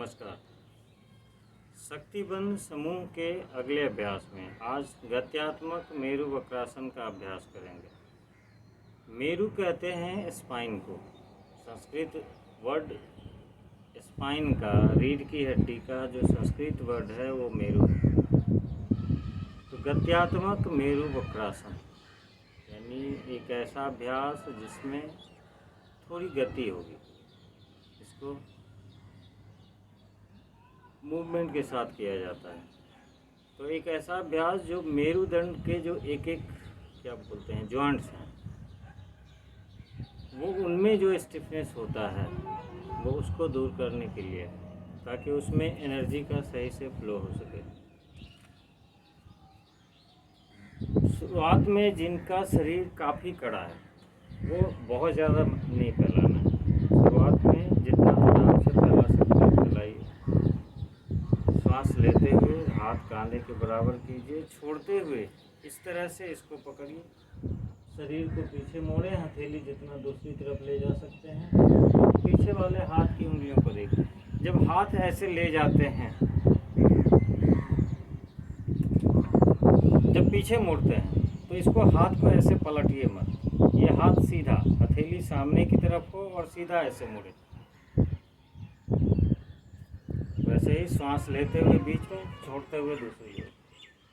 नमस्कार। शक्तिबंध समूह के अगले अभ्यास में आज गत्यात्मक मेरु वक्रासन का अभ्यास करेंगे। मेरु कहते हैं स्पाइन को। संस्कृत वर्ड स्पाइन का, रीढ़ की हड्डी का जो संस्कृत वर्ड है वो मेरु है। तो गत्यात्मक मेरु वक्रासन यानी एक ऐसा अभ्यास जिसमें थोड़ी गति होगी। इसको मूवमेंट के साथ किया जाता है। तो एक ऐसा अभ्यास जो मेरुदंड के जो एक क्या बोलते हैं जॉइंट्स हैं, वो उनमें जो स्टिफनेस होता है वो उसको दूर करने के लिए है, ताकि उसमें एनर्जी का सही से फ्लो हो सके। शुरुआत में जिनका शरीर काफ़ी कड़ा है वो बहुत ज़्यादा नहीं फैलाना है। शुरुआत में जितना आराम से फैला सकते हैं फैलाइए। सांस लेते हुए हाथ कांधे के बराबर कीजिए, छोड़ते हुए इस तरह से इसको पकड़िए। शरीर को पीछे मोड़े, हथेली जितना दूसरी तरफ ले जा सकते हैं। पीछे वाले हाथ की उंगलियों को देखिए। जब हाथ ऐसे ले जाते हैं, जब पीछे मोड़ते हैं तो इसको हाथ को ऐसे पलटिए मत। ये हाथ सीधा, हथेली सामने की तरफ हो और सीधा ऐसे मुड़े। वैसे ही सांस लेते हुए बीच में, छोड़ते हुए दूसरी ओर।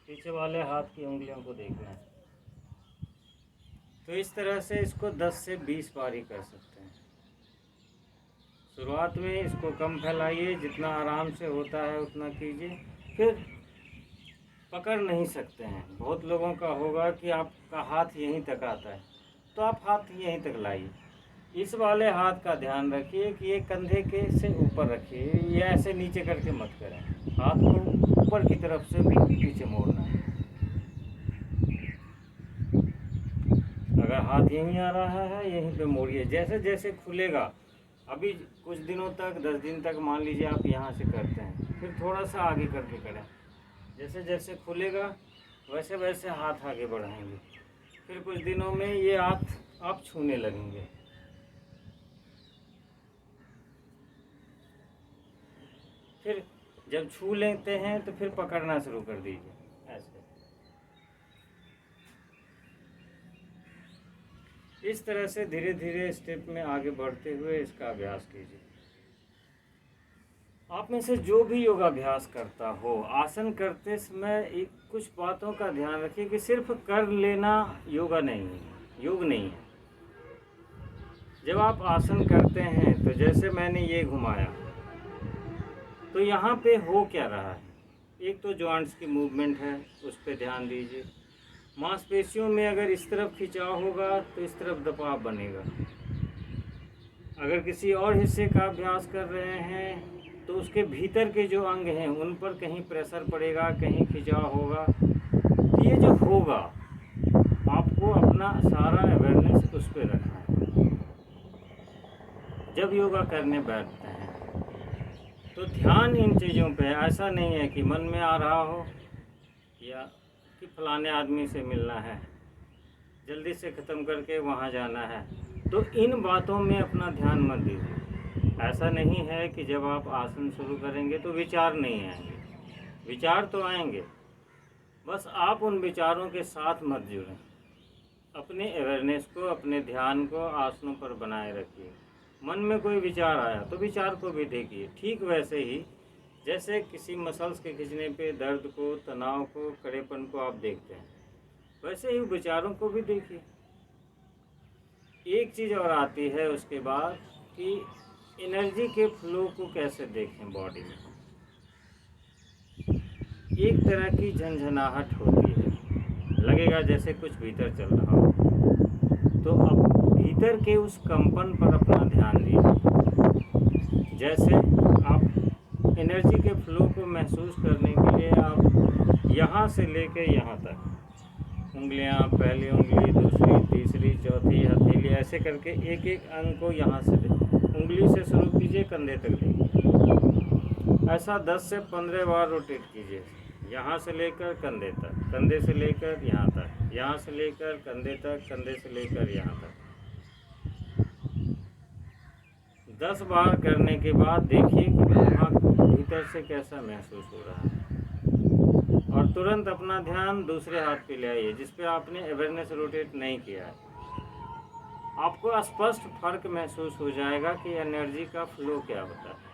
पीछे वाले हाथ की उंगलियों को देखना है। तो इस तरह से इसको 10 से 20 बार ही कर सकते हैं। शुरुआत में इसको कम फैलाइए, जितना आराम से होता है उतना कीजिए। फिर पकड़ नहीं सकते हैं, बहुत लोगों का होगा कि आपका हाथ यहीं तक आता है, तो आप हाथ यहीं तक लाइए। इस वाले हाथ का ध्यान रखिए कि ये कंधे के से ऊपर रखिए, ये ऐसे नीचे करके मत करें। हाथ को ऊपर की तरफ से भी पीछे मोड़ना है। अगर हाथ यहीं आ रहा है, यहीं पे मोड़िए। जैसे जैसे खुलेगा, अभी कुछ दिनों तक, 10 दिन तक मान लीजिए आप यहाँ से करते हैं, फिर थोड़ा सा आगे करके करें। जैसे जैसे खुलेगा वैसे वैसे हाथ आगे बढ़ाएंगे। फिर कुछ दिनों में ये हाथ आप छूने लगेंगे। फिर जब छू लेते हैं तो फिर पकड़ना शुरू कर दीजिए ऐसे। इस तरह से धीरे धीरे स्टेप में आगे बढ़ते हुए इसका अभ्यास कीजिए। आप में से जो भी योगाभ्यास करता हो, आसन करते समय कुछ बातों का ध्यान रखिए कि सिर्फ कर लेना योगा नहीं है, योग नहीं है। जब आप आसन करते हैं तो जैसे मैंने ये घुमाया, तो यहाँ पे हो क्या रहा है? एक तो जॉइंट्स की मूवमेंट है, उस पर ध्यान दीजिए। मांसपेशियों में अगर इस तरफ खिंचाव होगा तो इस तरफ दबाव बनेगा। अगर किसी और हिस्से का अभ्यास कर रहे हैं तो उसके भीतर के जो अंग हैं उन पर कहीं प्रेशर पड़ेगा, कहीं खिंचाव होगा। ये जो होगा, आपको अपना सारा अवेयरनेस उस पर रखना है। जब योगा करने बैठते हैं तो ध्यान इन चीज़ों पे, ऐसा नहीं है कि मन में आ रहा हो या कि फलाने आदमी से मिलना है, जल्दी से ख़त्म करके वहाँ जाना है, तो इन बातों में अपना ध्यान मत दीजिए। ऐसा नहीं है कि जब आप आसन शुरू करेंगे तो विचार नहीं आएंगे, विचार तो आएंगे, बस आप उन विचारों के साथ मत जुड़ें। अपने अवेयरनेस को, अपने ध्यान को आसनों पर बनाए रखिए। मन में कोई विचार आया तो विचार को भी देखिए। ठीक वैसे ही जैसे किसी मसल्स के खींचने पे दर्द को, तनाव को, कड़ेपन को आप देखते हैं, वैसे ही विचारों को भी देखिए। एक चीज़ और आती है उसके बाद कि एनर्जी के फ्लो को कैसे देखें बॉडी में। एक तरह की झंझनाहट होती है, लगेगा जैसे कुछ भीतर चल रहा हो। तो अब भीतर के उस कंपन पर अपना ध्यान दीजिए। जैसे आप एनर्जी के फ्लो को महसूस करने के लिए आप यहाँ से लेकर यहाँ तक उंगलियाँ, पहली उंगली, दूसरी, तीसरी, चौथी, हथेली, ऐसे करके एक एक अंग को यहाँ से उंगली से शुरू कीजिए, कंधे तक लेंगे। ऐसा 10 से 15 बार रोटेट कीजिए। यहाँ से लेकर कंधे तक, कंधे से लेकर यहाँ तक, यहाँ से लेकर कंधे तक, कंधे से लेकर यहाँ तक। 10 बार करने के बाद देखिए कि वहाँ भीतर से कैसा महसूस हो रहा है। और तुरंत अपना ध्यान दूसरे हाथ पे ले आइए जिस पे आपने अवेयरनेस रोटेट नहीं किया है। आपको स्पष्ट फर्क महसूस हो जाएगा कि एनर्जी का फ्लो क्या होता है।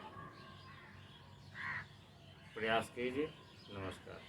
प्रयास कीजिए। नमस्कार।